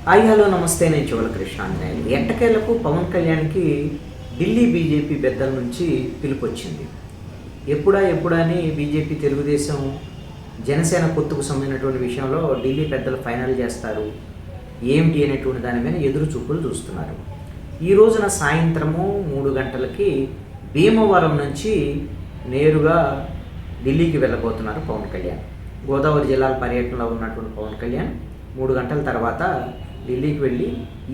Hi hello నమస్తే, నేను శివలకృష్ణ అంజనేయులు. ఎట్టకేలకు పవన్ కళ్యాణ్కి ఢిల్లీ బీజేపీ పెద్దల నుంచి పిలుపు వచ్చింది. ఎప్పుడా అని బీజేపీ, తెలుగుదేశం, జనసేన పొత్తుకు సంబంధించినటువంటి విషయంలో ఢిల్లీ పెద్దలు ఫైనల్ చేస్తారు ఏమిటి అనేటువంటి దాని మీద ఎదురు చూపులు చూస్తున్నారు. ఈ రోజున సాయంత్రము 3 గంటలకి భీమవరం నుంచి నేరుగా ఢిల్లీకి వెళ్ళబోతున్నారు పవన్ కళ్యాణ్. గోదావరి జిల్లాల పర్యటనలో ఉన్నటువంటి పవన్ కళ్యాణ్ 3 గంటల తర్వాత ఢిల్లీకి వెళ్ళి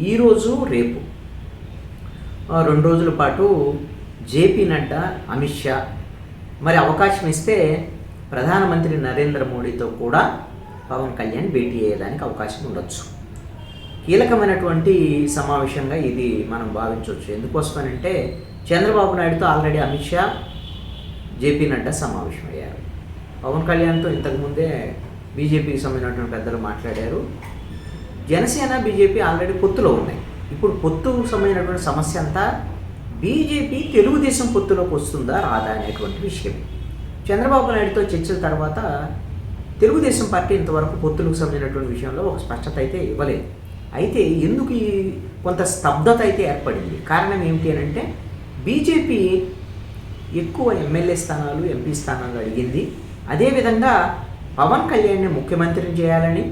ఈరోజు రేపు 2 రోజుల పాటు జేపీ నడ్డా, అమిత్ షా, మరి అవకాశం ఇస్తే ప్రధానమంత్రి నరేంద్ర మోడీతో కూడా పవన్ కళ్యాణ్ భేటీ అయ్యేదానికి అవకాశం ఉండొచ్చు. కీలకమైనటువంటి సమావేశంగా ఇది మనం భావించవచ్చు. ఎందుకోసమనంటే చంద్రబాబు నాయుడుతో ఆల్రెడీ అమిత్ షా, జేపీ నడ్డా సమావేశమయ్యారు. పవన్ కళ్యాణ్తో ఇంతకుముందే బీజేపీకి సంబంధించినటువంటి పెద్దలు మాట్లాడారు. జనసేన, బీజేపీ ఆల్రెడీ పొత్తులో ఉన్నాయి. ఇప్పుడు పొత్తుకు సంబంధించినటువంటి సమస్య అంతా బీజేపీ తెలుగుదేశం పొత్తులోకి వస్తుందా రాదా అనేటువంటి విషయం. చంద్రబాబు నాయుడుతో చర్చల తర్వాత తెలుగుదేశం పార్టీ ఇంతవరకు పొత్తులకు సంబంధించినటువంటి విషయంలో ఒక స్పష్టత అయితే ఇవ్వలేదు. అయితే ఎందుకు ఈ కొంత స్తబ్దత అయితే ఏర్పడింది? కారణం ఏమిటి అని అంటే బీజేపీ ఎక్కువ ఎమ్మెల్యే స్థానాలు, ఎంపీ స్థానాలు అడిగింది. అదేవిధంగా పవన్ కళ్యాణ్ని ముఖ్యమంత్రిని చేయాలని,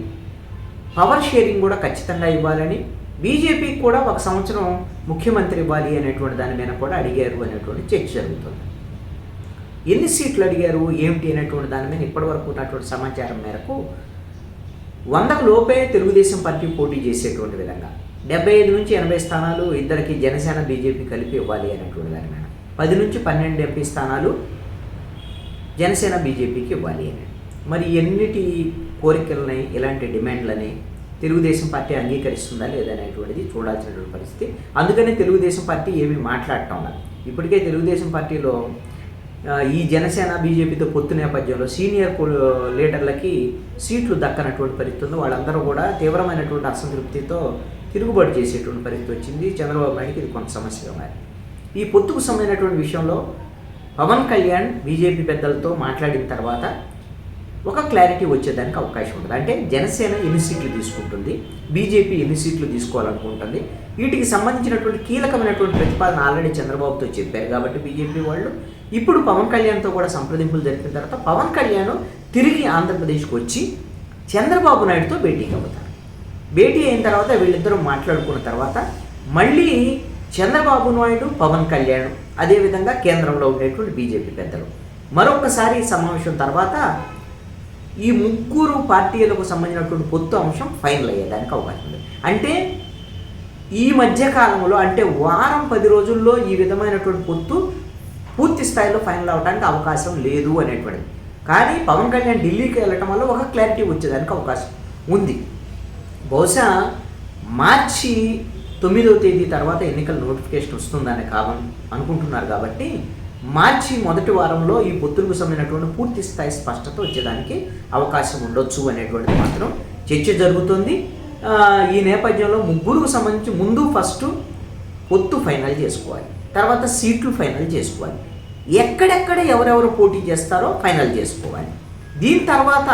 పవర్ షేరింగ్ కూడా ఖచ్చితంగా ఇవ్వాలని, బీజేపీకి కూడా 1 సంవత్సరం ముఖ్యమంత్రి ఇవ్వాలి అనేటువంటి దాని మీద కూడా అడిగారు అనేటువంటి చర్చ జరుగుతుంది. ఎన్ని సీట్లు అడిగారు ఏమిటి అనేటువంటి దాని మీద ఇప్పటివరకు ఉన్నటువంటి సమాచారం మేరకు 100కు లోపే తెలుగుదేశం పార్టీ పోటీ చేసేటువంటి విధంగా 75 నుంచి 80 స్థానాలు ఇద్దరికి జనసేన, బీజేపీ కలిపి ఇవ్వాలి అనేటువంటి దాని మీద 10 నుంచి 12 ఎంపీ స్థానాలు జనసేన, బీజేపీకి ఇవ్వాలి అని. మరి ఎన్నిటి కోరికలని, ఇలాంటి డిమాండ్లని తెలుగుదేశం పార్టీ అంగీకరిస్తుందా లేదనేటువంటిది చూడాల్సినటువంటి పరిస్థితి. అందుకనే తెలుగుదేశం పార్టీ ఏమీ మాట్లాడటం లేదు. ఇప్పటికే తెలుగుదేశం పార్టీలో ఈ జనసేన, బీజేపీతో పొత్తు నేపథ్యంలో సీనియర్ లీడర్లకి సీట్లు దక్కనటువంటి పరిస్థితి ఉంది. వాళ్ళందరూ కూడా తీవ్రమైనటువంటి అసంతృప్తితో తిరుగుబాటు చేసేటువంటి పరిస్థితి వచ్చింది. చంద్రబాబు నాయుడుకి ఇది కొంత సమస్యగా మారి ఈ పొత్తుకు సంబంధించినటువంటి విషయంలో పవన్ కళ్యాణ్ బీజేపీ పెద్దలతో మాట్లాడిన తర్వాత ఒక క్లారిటీ వచ్చేదానికి అవకాశం ఉంటుంది. అంటే జనసేన ఎన్ని సీట్లు తీసుకుంటుంది, బీజేపీ ఎన్ని సీట్లు తీసుకోవాలనుకుంటుంది, వీటికి సంబంధించినటువంటి కీలకమైనటువంటి ప్రతిపాదన ఆల్రెడీ చంద్రబాబుతో చెప్పారు. కాబట్టి బీజేపీ వాళ్ళు ఇప్పుడు పవన్ కళ్యాణ్తో కూడా సంప్రదింపులు జరిపిన తర్వాత పవన్ కళ్యాణ్ తిరిగి ఆంధ్రప్రదేశ్కి వచ్చి చంద్రబాబు నాయుడుతో భేటీ అవుతారు. భేటీ అయిన తర్వాత వీళ్ళిద్దరూ మాట్లాడుకున్న తర్వాత మళ్ళీ చంద్రబాబు నాయుడు, పవన్ కళ్యాణ్, అదేవిధంగా కేంద్రంలో ఉండేటువంటి బీజేపీ పెద్దలు మరొకసారి సమావేశం తర్వాత ఈ 3 పార్టీలకు సంబంధించినటువంటి పొత్తు అంశం ఫైనల్ అయ్యేదానికి అవకాశం ఉంది. అంటే ఈ మధ్యకాలంలో, అంటే వారం 10 రోజుల్లో ఈ విధమైనటువంటి పొత్తు పూర్తి స్థాయిలో ఫైనల్ అవడానికి అవకాశం లేదు అనేటువంటిది. కానీ పవన్ కళ్యాణ్ ఢిల్లీకి వెళ్ళటం వల్ల ఒక క్లారిటీ వచ్చేదానికి అవకాశం ఉంది. బహుశా మార్చి 9వ తేదీ తర్వాత ఎన్నికల నోటిఫికేషన్ వస్తుందని అనుకుంటున్నారు. కాబట్టి మార్చి మొదటి వారంలో ఈ పొత్తులకు సంబంధించినటువంటి పూర్తి స్థాయి స్పష్టత వచ్చేదానికి అవకాశం ఉండొచ్చు అనేటువంటిది మాత్రం చర్చ జరుగుతుంది. ఈ నేపథ్యంలో 3కు సంబంధించి ముందు ఫస్ట్ పొత్తు ఫైనల్ చేసుకోవాలి, తర్వాత సీట్లు ఫైనల్ చేసుకోవాలి, ఎక్కడెక్కడ ఎవరెవరు పోటీ చేస్తారో ఫైనల్ చేసుకోవాలి. దీని తర్వాత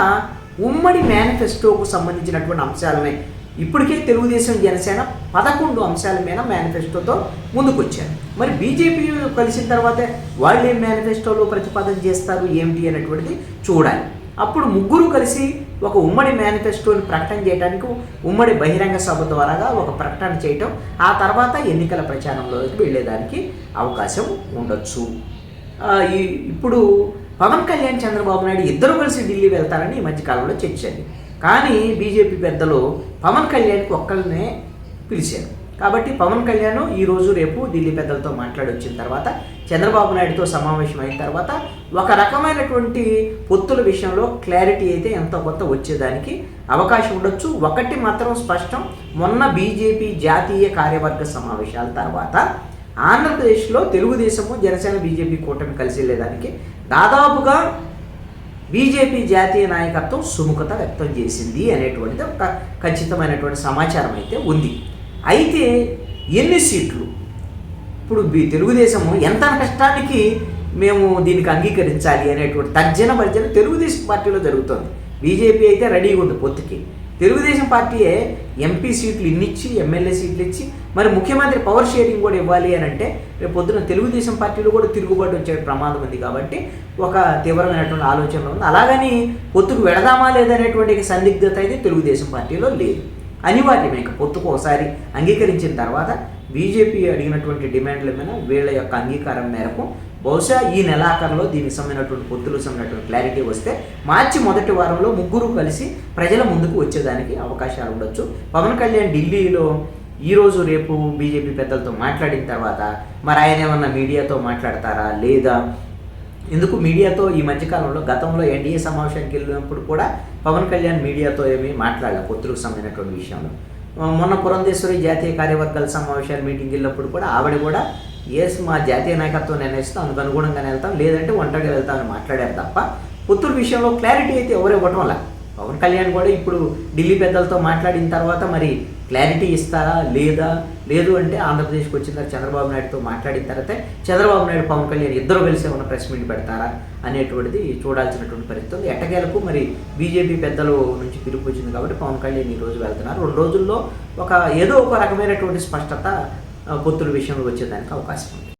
ఉమ్మడి మేనిఫెస్టోకు సంబంధించినటువంటి అంశాలనే ఇప్పటికే తెలుగుదేశం, జనసేన 11 అంశాల మీద మేనిఫెస్టోతో ముందుకు వచ్చారు. మరి బీజేపీ కలిసిన తర్వాత వాళ్ళు ఏం మేనిఫెస్టోలో ప్రతిపాదన చేస్తారు ఏమిటి అనేటువంటిది చూడాలి. అప్పుడు 3 కలిసి ఒక ఉమ్మడి మేనిఫెస్టోని ప్రకటన చేయడానికి ఉమ్మడి బహిరంగ సభ ద్వారాగా ఒక ప్రకటన చేయటం, ఆ తర్వాత ఎన్నికల ప్రచారంలోకి వెళ్ళేదానికి అవకాశం ఉండొచ్చు. ఇప్పుడు పవన్ కళ్యాణ్, చంద్రబాబు నాయుడు ఇద్దరు కలిసి ఢిల్లీ వెళ్తారని ఈ మధ్యకాలంలో చర్చండి. కానీ బీజేపీ పెద్దలు పవన్ కళ్యాణ్కి ఒక్కళ్ళనే పిలిచారు. కాబట్టి పవన్ కళ్యాణ్ ఈరోజు రేపు ఢిల్లీ పెద్దలతో మాట్లాడి వచ్చిన తర్వాత చంద్రబాబు నాయుడుతో సమావేశం అయిన తర్వాత ఒక రకమైనటువంటి పొత్తుల విషయంలో క్లారిటీ అయితే ఎంతో కొంత వచ్చేదానికి అవకాశం ఉండొచ్చు. ఒకటి మాత్రం స్పష్టం, మొన్న బీజేపీ జాతీయ కార్యవర్గ సమావేశాల తర్వాత ఆంధ్రప్రదేశ్లో తెలుగుదేశము, జనసేన, బీజేపీ కూటమి కలిసి వెళ్ళేదానికి దాదాపుగా బీజేపీ జాతీయ నాయకత్వం సుముఖత వ్యక్తం చేసింది అనేటువంటిది ఒక ఖచ్చితమైనటువంటి సమాచారం అయితే ఉంది. అయితే ఎన్ని సీట్లు, ఇప్పుడు తెలుగుదేశము ఎంత కష్టానికి మేము దీనికి అంగీకరించాలి అనేటువంటి తర్జన భర్జన తెలుగుదేశం పార్టీలో జరుగుతుంది. బీజేపీ అయితే రెడీగా ఉంది పొత్తుకి, తెలుగుదేశం పార్టీయే ఎంపీ సీట్లు ఇన్నిచ్చి ఎమ్మెల్యే సీట్లు ఇచ్చి మరి ముఖ్యమంత్రి పవర్ షేరింగ్ కూడా ఇవ్వాలి అని అంటే రేపు పొద్దున తెలుగుదేశం పార్టీలో కూడా తిరుగుబాటు వచ్చే ప్రమాదం ఉంది. కాబట్టి ఒక తీవ్రమైనటువంటి ఆలోచనలో ఉంది. అలాగని పొత్తుకు వెళదామా లేదనేటువంటి సందిగ్ధత అయితే తెలుగుదేశం పార్టీలో లేదు. అనివార్యమే. ఇక పొత్తుకు ఒకసారి అంగీకరించిన తర్వాత బీజేపీ అడిగినటువంటి డిమాండ్ల మీద వీళ్ళ యొక్క అంగీకారం మేరకు బహుశా ఈ నెలాఖరులో దీనికి సంబంధించినటువంటి పొత్తులకు సంబంధించినటువంటి క్లారిటీ వస్తే మార్చి మొదటి వారంలో ముగ్గురు కలిసి ప్రజల ముందుకు వచ్చేదానికి అవకాశాలు ఉండొచ్చు. పవన్ కళ్యాణ్ ఢిల్లీలో ఈరోజు రేపు బీజేపీ పెద్దలతో మాట్లాడిన తర్వాత మరి ఆయన ఏమన్నా మీడియాతో మాట్లాడతారా లేదా? ఎందుకు మీడియాతో ఈ మధ్యకాలంలో గతంలో ఎన్డీఏ సమావేశానికి వెళ్ళినప్పుడు కూడా పవన్ కళ్యాణ్ మీడియాతో ఏమీ మాట్లాడలేదు పొత్తులకు సంబంధించినటువంటి విషయంలో. మొన్న పురంధేశ్వరి జాతీయ కార్యవర్గాల సమావేశాలు మీటింగ్ వెళ్ళినప్పుడు కూడా ఆవిడ కూడా మా జాతీయ నాయకత్వం నిర్ణయిస్తాం, అందుకు అనుగుణంగానే వెళ్తాం, లేదంటే ఒంటరిగా వెళ్తామని మాట్లాడారు తప్ప పొత్తుల విషయంలో క్లారిటీ అయితే ఎవరు ఇవ్వటం వల్ల. పవన్ కళ్యాణ్ కూడా ఇప్పుడు ఢిల్లీ పెద్దలతో మాట్లాడిన తర్వాత మరి క్లారిటీ ఇస్తారా లేదా? లేదు అంటే ఆంధ్రప్రదేశ్కి వచ్చిన తర్వాత చంద్రబాబు నాయుడుతో మాట్లాడిన తర్వాత చంద్రబాబు నాయుడు పవన్ కళ్యాణ్ ఇద్దరు కలిసి ఉన్న ప్రెస్ మీట్ పెడతారా అనేటువంటిది చూడాల్సినటువంటి పరిస్థితి. ఎట్టకేలకు మరి బీజేపీ పెద్దల నుంచి పిలుపు వచ్చింది కాబట్టి పవన్ కళ్యాణ్ ఈరోజు వెళ్తున్నారు. 2 రోజుల్లో ఏదో ఒక రకమైనటువంటి స్పష్టత పొత్తుల విషయంలో వచ్చేదానికి అవకాశం ఉంది.